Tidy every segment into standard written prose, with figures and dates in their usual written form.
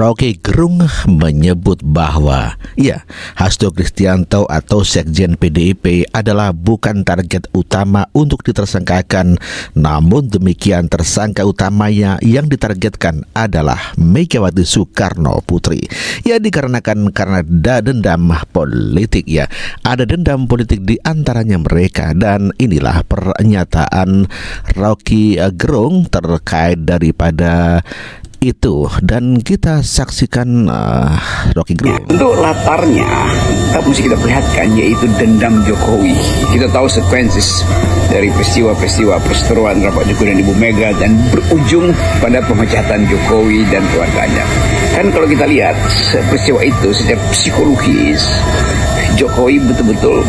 Rocky Gerung menyebut bahwa Hasto Kristianto atau Sekjen PDIP adalah bukan target utama untuk ditersangkakan. Namun demikian tersangka utamanya yang ditargetkan adalah Megawati Soekarno Putri. Dikarenakan karena dendam politik Ada dendam politik di antaranya mereka, dan inilah pernyataan Rocky Gerung terkait daripada itu, dan kita saksikan Rocky Gerung. Untuk latarnya mesti kita perlihatkan, yaitu dendam Jokowi. Kita tahu sekuensis dari peristiwa-peristiwa perseteruan Bapak Jokowi dan Ibu Mega dan berujung pada pemecatan Jokowi dan keluarganya. Kan kalau kita lihat peristiwa itu secara psikologis, Jokowi betul-betul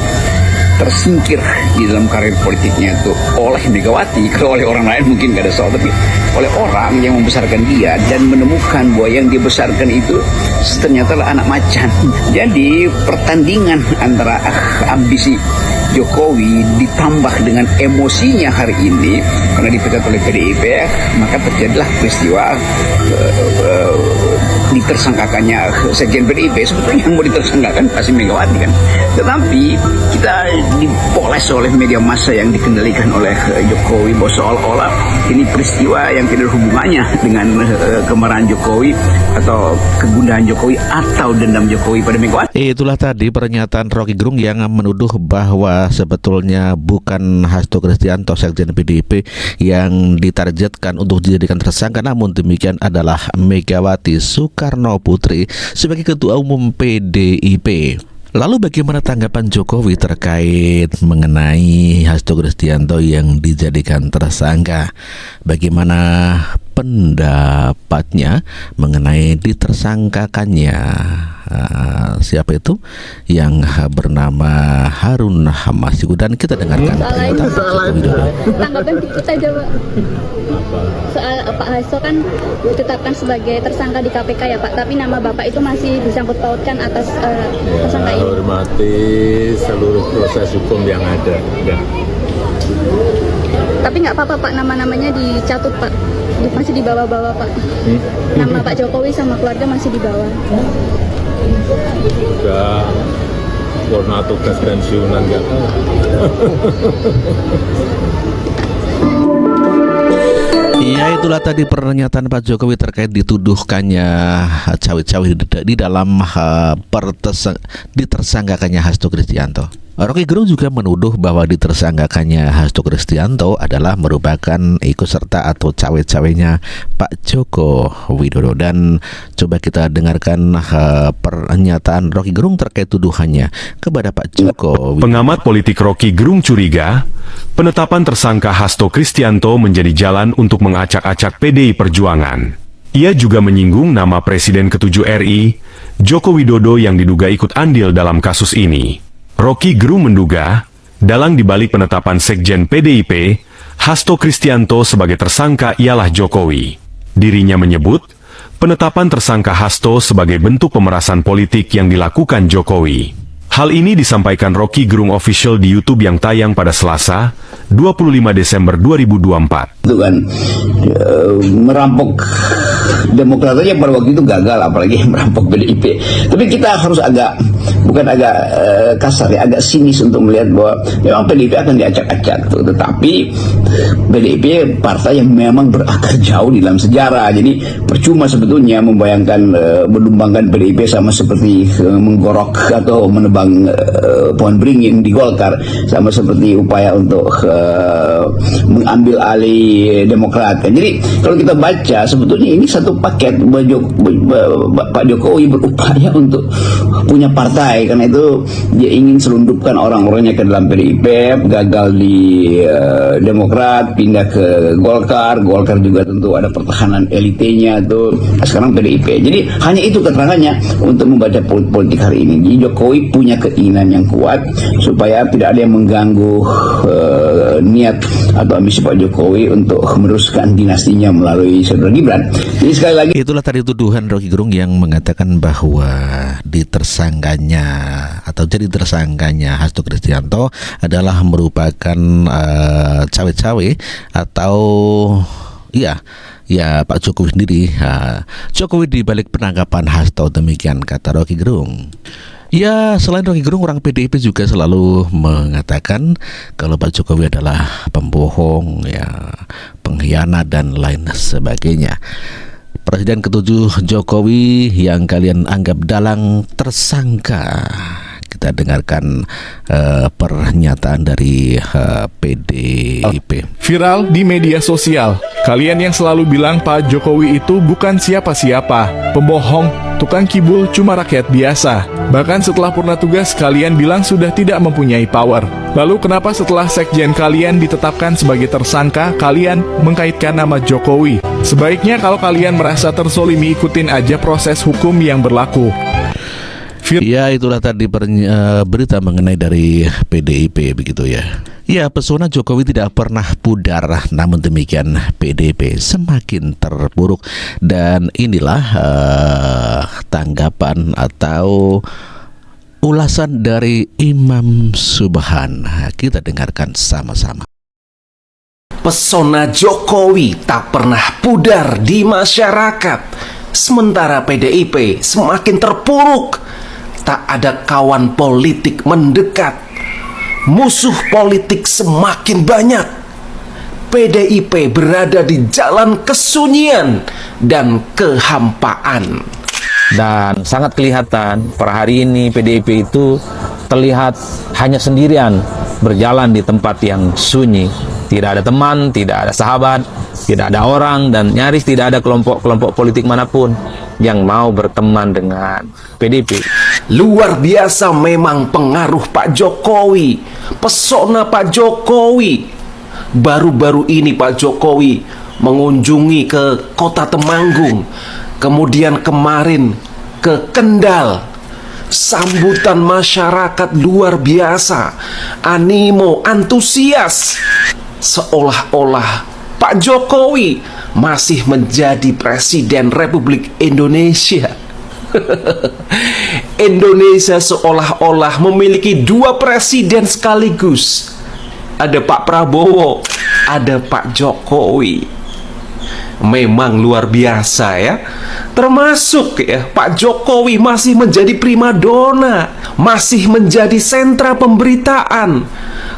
tersingkir di dalam karir politiknya itu oleh Megawati. Kalau oleh orang lain mungkin gak ada soal, tapi oleh orang yang membesarkan dia dan menemukan bahwa yang dibesarkan itu ternyata adalah anak macan. Jadi pertandingan antara ambisi Jokowi ditambah dengan emosinya hari ini karena dipecat oleh PDIP, maka terjadilah peristiwa ditersangkakannya Sekjen PDIP. Sebetulnya yang mau ditersangkakan pasti Megawati kan, tetapi kita dipoles oleh media massa yang dikendalikan oleh Jokowi bahwa seolah-olah ini peristiwa yang tidak ada hubungannya dengan kemarahan Jokowi atau kegundahan Jokowi atau dendam Jokowi pada Megawati. Itulah tadi pernyataan Rocky Gerung yang menuduh bahwa sebetulnya bukan Hasto Kristianto Sekjen PDIP yang ditargetkan untuk dijadikan tersangka, namun demikian adalah Megawati Soekarno Putri sebagai Ketua Umum PDIP. Lalu bagaimana tanggapan Jokowi terkait mengenai Hasto Kristianto yang dijadikan tersangka? Bagaimana pendapatnya mengenai ditersangkakannya siapa itu yang bernama Harun Masiku, dan kita dengarkan pernyataan Joko Widodo. Tanggapan dikit aja Pak, soal Pak Hasto kan ditetapkan sebagai tersangka di KPK ya Pak, tapi nama Bapak itu masih disangkut pautkan atas tersangka ini. Hormati seluruh proses hukum yang ada. Tapi nggak apa-apa Pak, nama-namanya dicatut Pak, masih di bawah-bawah Pak. Nama Pak Jokowi sama keluarga masih di bawah. Udah warna tugas pensiunan nggak tahu. Itulah tadi pernyataan Pak Jokowi terkait dituduhkannya cawe-cawe di dalam ditersangkakannya Hasto Kristianto. Rocky Gerung juga menuduh bahwa ditersangkakannya Hasto Kristianto adalah merupakan ikut serta atau cawe-cawenya Pak Joko Widodo. Dan coba kita dengarkan pernyataan Rocky Gerung terkait tuduhannya kepada Pak Joko Widodo. Pengamat politik Rocky Gerung curiga penetapan tersangka Hasto Kristianto menjadi jalan untuk mengacak-acak PDI Perjuangan. Ia juga menyinggung nama Presiden ke-7 RI, Joko Widodo, yang diduga ikut andil dalam kasus ini. Rocky Gerung menduga, dalang dibalik penetapan Sekjen PDIP, Hasto Kristianto sebagai tersangka ialah Jokowi. Dirinya menyebut, penetapan tersangka Hasto sebagai bentuk pemerasan politik yang dilakukan Jokowi. Hal ini disampaikan Rocky Gerung Official di YouTube yang tayang pada Selasa, 25 Desember 2024. Itu kan merampok Demokrat aja pada waktu itu gagal, apalagi merampok PDIP. Tapi kita harus bukan agak kasar ya, agak sinis untuk melihat bahwa memang PDIP akan diacak-acak. Tetapi PDIP partai yang memang berakar jauh di dalam sejarah. Jadi percuma sebetulnya membayangkan menumbangkan PDIP sama seperti menggorok atau menebang pohon beringin di Golkar, sama seperti upaya untuk mengambil alih Demokrat. Jadi kalau kita baca sebetulnya ini satu paket. Pak Jokowi berupaya untuk punya partai, karena itu dia ingin selundupkan orang-orangnya ke dalam PDIP, gagal di Demokrat, pindah ke Golkar juga tentu ada pertahanan elitenya tuh, sekarang PDIP. Jadi hanya itu keterangannya untuk membaca politik hari ini. Jadi Jokowi punya keinginan yang kuat supaya tidak ada yang mengganggu niat atau ambisi Pak Jokowi untuk meneruskan dinastinya melalui saudara Gibran. Jadi sekali lagi, itulah tadi tuduhan Rocky Gerung yang mengatakan bahwa ditersangkanya atau jadi tersangkanya Hasto Kristianto adalah merupakan cawe-cawe atau ya Pak Jokowi sendiri. Jokowi di balik penangkapan Hasto, demikian kata Rocky Gerung. Ya, selain Rocky Gerung, orang PDIP juga selalu mengatakan kalau Pak Jokowi adalah pembohong, ya, pengkhianat dan lain sebagainya. Presiden ke-7 Jokowi yang kalian anggap dalang tersangka. Kita dengarkan pernyataan dari PDIP. Viral di media sosial. Kalian yang selalu bilang Pak Jokowi itu bukan siapa-siapa, pembohong, tukang kibul, cuma rakyat biasa. Bahkan setelah purna tugas kalian bilang sudah tidak mempunyai power. Lalu kenapa setelah sekjen kalian ditetapkan sebagai tersangka, kalian mengkaitkan nama Jokowi? Sebaiknya kalau kalian merasa tersolimi, ikutin aja proses hukum yang berlaku. Ya, itulah tadi berita mengenai dari PDIP begitu ya. Ya, pesona Jokowi tidak pernah pudar, namun demikian PDIP semakin terpuruk. Dan inilah tanggapan atau ulasan dari Imam Subhan. Kita dengarkan sama-sama. Pesona Jokowi tak pernah pudar di masyarakat, sementara PDIP semakin terpuruk. Tak ada kawan politik mendekat, musuh politik semakin banyak. PDIP berada di jalan kesunyian dan kehampaan. Dan sangat kelihatan per hari ini PDIP itu terlihat hanya sendirian berjalan di tempat yang sunyi. Tidak ada teman, tidak ada sahabat, tidak ada orang, dan nyaris tidak ada kelompok-kelompok politik manapun yang mau berteman dengan PDIP. Luar biasa memang pengaruh Pak Jokowi, pesona Pak Jokowi. Baru-baru ini Pak Jokowi mengunjungi ke kota Temanggung, kemudian kemarin ke Kendal. Sambutan masyarakat luar biasa, animo, antusias. Seolah-olah Pak Jokowi masih menjadi Presiden Republik Indonesia. Indonesia seolah-olah memiliki dua presiden sekaligus. Ada Pak Prabowo, ada Pak Jokowi. Memang luar biasa ya. Termasuk ya, Pak Jokowi masih menjadi primadona, masih menjadi sentra pemberitaan.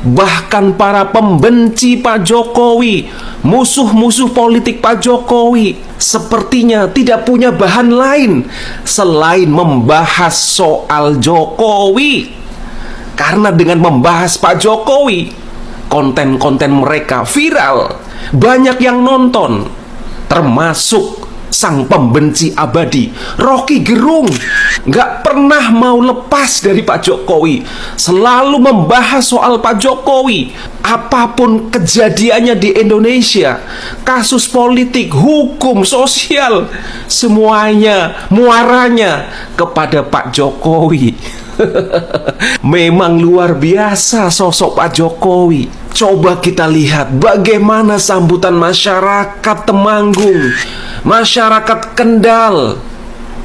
Bahkan para pembenci Pak Jokowi, musuh-musuh politik Pak Jokowi, sepertinya tidak punya bahan lain selain membahas soal Jokowi. Karena dengan membahas Pak Jokowi, konten-konten mereka viral, banyak yang nonton, termasuk sang pembenci abadi Rocky Gerung. Gak pernah mau lepas dari Pak Jokowi, selalu membahas soal Pak Jokowi. Apapun kejadiannya di Indonesia, kasus politik, hukum, sosial, semuanya muaranya kepada Pak Jokowi. Memang luar biasa sosok Pak Jokowi. Coba kita lihat bagaimana sambutan masyarakat Temanggung, masyarakat Kendal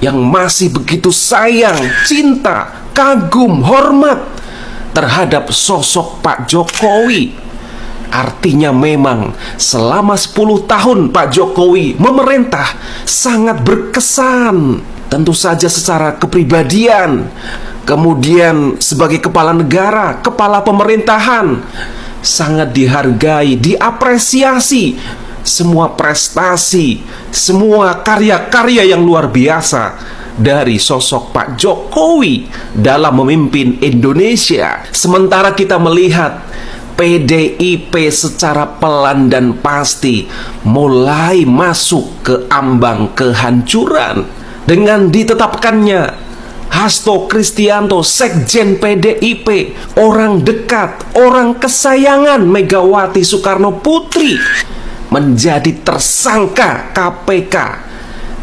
yang masih begitu sayang, cinta, kagum, hormat terhadap sosok Pak Jokowi. Artinya memang selama 10 tahun Pak Jokowi memerintah sangat berkesan. Tentu saja secara kepribadian, kemudian sebagai kepala negara, kepala pemerintahan, sangat dihargai, diapresiasi. Semua prestasi, semua karya-karya yang luar biasa dari sosok Pak Jokowi dalam memimpin Indonesia. Sementara kita melihat PDIP secara pelan dan pasti mulai masuk ke ambang kehancuran dengan ditetapkannya Hasto Kristianto, Sekjen PDIP, orang dekat, orang kesayangan Megawati Soekarno Putri, menjadi tersangka KPK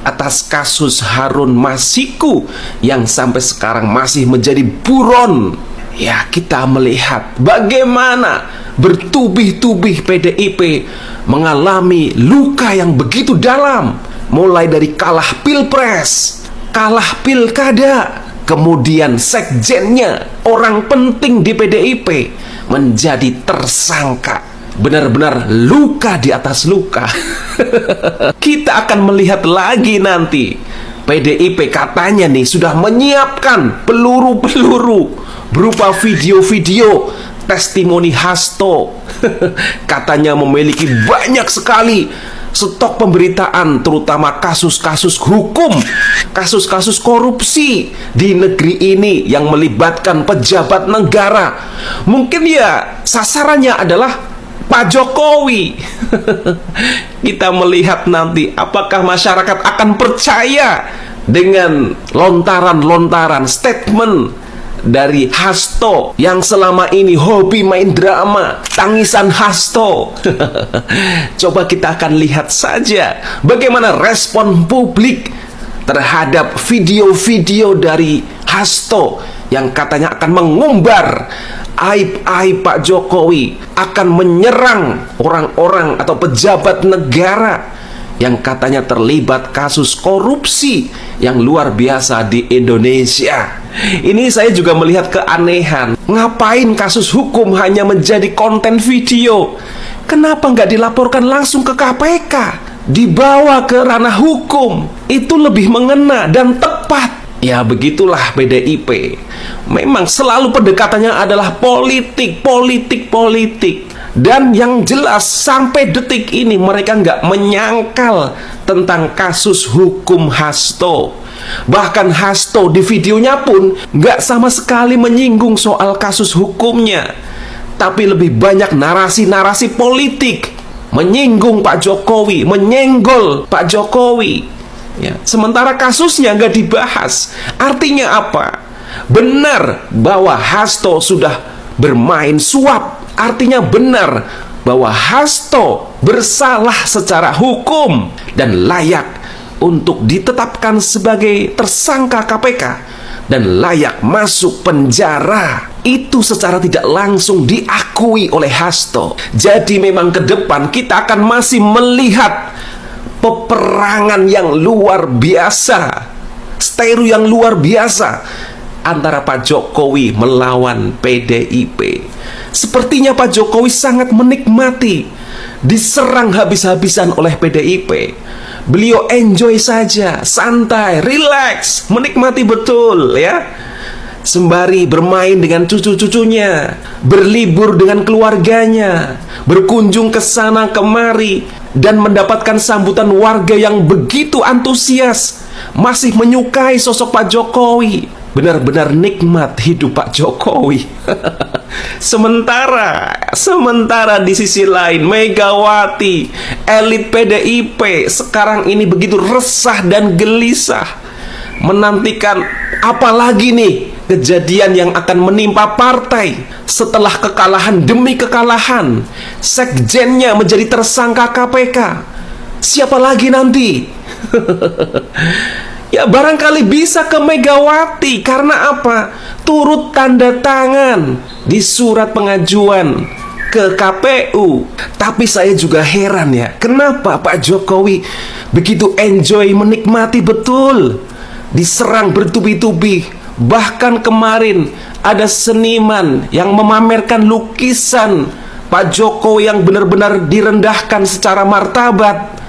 atas kasus Harun Masiku yang sampai sekarang masih menjadi buron. Ya, kita melihat bagaimana bertubi-tubi PDIP mengalami luka yang begitu dalam, mulai dari kalah pilpres, kalah pilkada, kemudian sekjennya, orang penting di PDIP, menjadi tersangka. benar-benar luka di atas luka. Kita akan melihat lagi nanti. PDIP katanya nih sudah menyiapkan peluru-peluru berupa video-video testimoni Hasto. Katanya memiliki banyak sekali stok pemberitaan, terutama kasus-kasus hukum, kasus-kasus korupsi di negeri ini yang melibatkan pejabat negara. Mungkin ya sasarannya adalah Pak Jokowi. Kita melihat nanti apakah masyarakat akan percaya dengan lontaran-lontaran statement dari Hasto yang selama ini hobi main drama, tangisan Hasto. Coba kita akan lihat saja bagaimana respon publik terhadap video-video dari Hasto yang katanya akan mengumbar aib-aib Pak Jokowi, akan menyerang orang-orang atau pejabat negara yang katanya terlibat kasus korupsi yang luar biasa di Indonesia. Ini saya juga melihat keanehan. Ngapain kasus hukum hanya menjadi konten video? Kenapa nggak dilaporkan langsung ke KPK? Dibawa ke ranah hukum. Itu lebih mengena dan tepat. Ya begitulah PDIP. Memang selalu pendekatannya adalah politik. Dan yang jelas sampai detik ini mereka nggak menyangkal tentang kasus hukum Hasto. Bahkan Hasto di videonya pun nggak sama sekali menyinggung soal kasus hukumnya, tapi lebih banyak narasi-narasi politik, menyinggung Pak Jokowi, menyenggol Pak Jokowi. Ya, sementara kasusnya nggak dibahas. Artinya apa? Benar bahwa Hasto sudah bermain suap. Artinya benar bahwa Hasto bersalah secara hukum dan layak untuk ditetapkan sebagai tersangka KPK dan layak masuk penjara. Itu secara tidak langsung diakui oleh Hasto. Jadi memang ke depan kita akan masih melihat peperangan yang luar biasa, steru yang luar biasa antara Pak Jokowi melawan PDIP. Sepertinya Pak Jokowi sangat menikmati diserang habis-habisan oleh PDIP. Beliau enjoy saja, santai, relax, menikmati betul ya. Sembari bermain dengan cucu-cucunya, berlibur dengan keluarganya, berkunjung ke sana kemari, dan mendapatkan sambutan warga yang begitu antusias, masih menyukai sosok Pak Jokowi. Benar-benar nikmat hidup Pak Jokowi. Sementara di sisi lain Megawati, elit PDIP sekarang ini begitu resah dan gelisah, menantikan apalagi nih kejadian yang akan menimpa partai setelah kekalahan demi kekalahan. Sekjennya menjadi tersangka KPK. Siapa lagi nanti? Ya barangkali bisa ke Megawati. Karena apa? Turut tanda tangan di surat pengajuan ke KPU. Tapi saya juga heran ya, kenapa Pak Jokowi begitu enjoy, menikmati betul diserang bertubi-tubi. Bahkan kemarin ada seniman yang memamerkan lukisan Pak Jokowi yang benar-benar direndahkan secara martabat.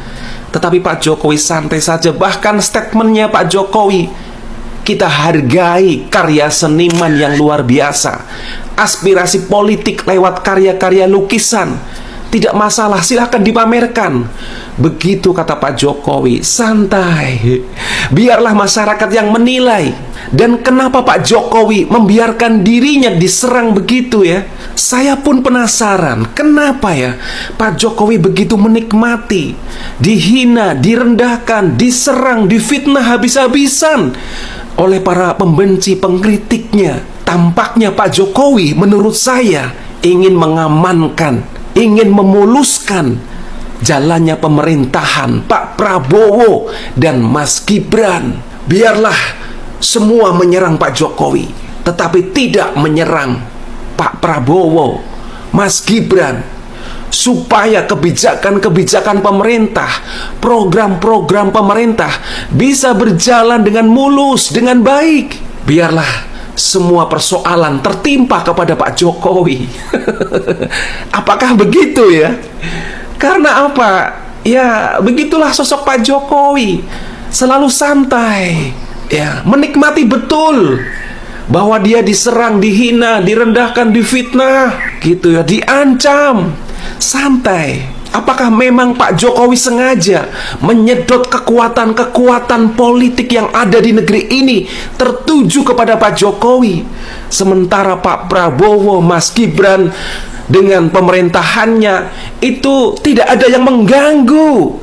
Tetapi Pak Jokowi santai saja. Bahkan statementnya Pak Jokowi, kita hargai karya seniman yang luar biasa, aspirasi politik lewat karya-karya lukisan, tidak masalah, silahkan dipamerkan. Begitu kata Pak Jokowi, santai, biarlah masyarakat yang menilai. Dan kenapa Pak Jokowi membiarkan dirinya diserang begitu ya? Saya pun penasaran, kenapa ya Pak Jokowi begitu menikmati dihina, direndahkan, diserang, difitnah habis-habisan oleh para pembenci, pengkritiknya. Tampaknya Pak Jokowi menurut saya ingin mengamankan, ingin memuluskan jalannya pemerintahan Pak Prabowo dan Mas Gibran. Biarlah semua menyerang Pak Jokowi, tetapi tidak menyerang Pak Prabowo, Mas Gibran, supaya kebijakan-kebijakan pemerintah, program-program pemerintah bisa berjalan dengan mulus, dengan baik. Biarlah semua persoalan tertimpa kepada Pak Jokowi. Apakah begitu ya? Karena apa? Ya, begitulah sosok Pak Jokowi. Selalu santai, ya, menikmati betul bahwa dia diserang, dihina, direndahkan, difitnah, gitu ya, diancam. Santai. Apakah memang Pak Jokowi sengaja menyedot kekuatan-kekuatan politik yang ada di negeri ini tertuju kepada Pak Jokowi, sementara Pak Prabowo, Mas Gibran dengan pemerintahannya itu tidak ada yang mengganggu,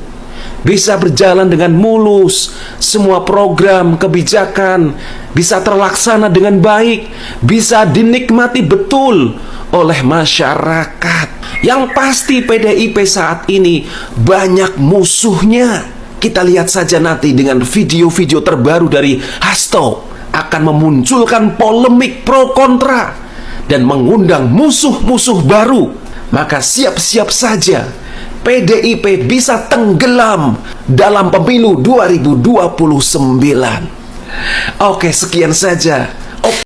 bisa berjalan dengan mulus, semua program kebijakan bisa terlaksana dengan baik, bisa dinikmati betul oleh masyarakat. Yang pasti PDIP saat ini banyak musuhnya. Kita lihat saja nanti dengan video-video terbaru dari Hasto akan memunculkan polemik pro kontra dan mengundang musuh-musuh baru. Maka siap-siap saja PDIP bisa tenggelam dalam pemilu 2029. Oke, sekian saja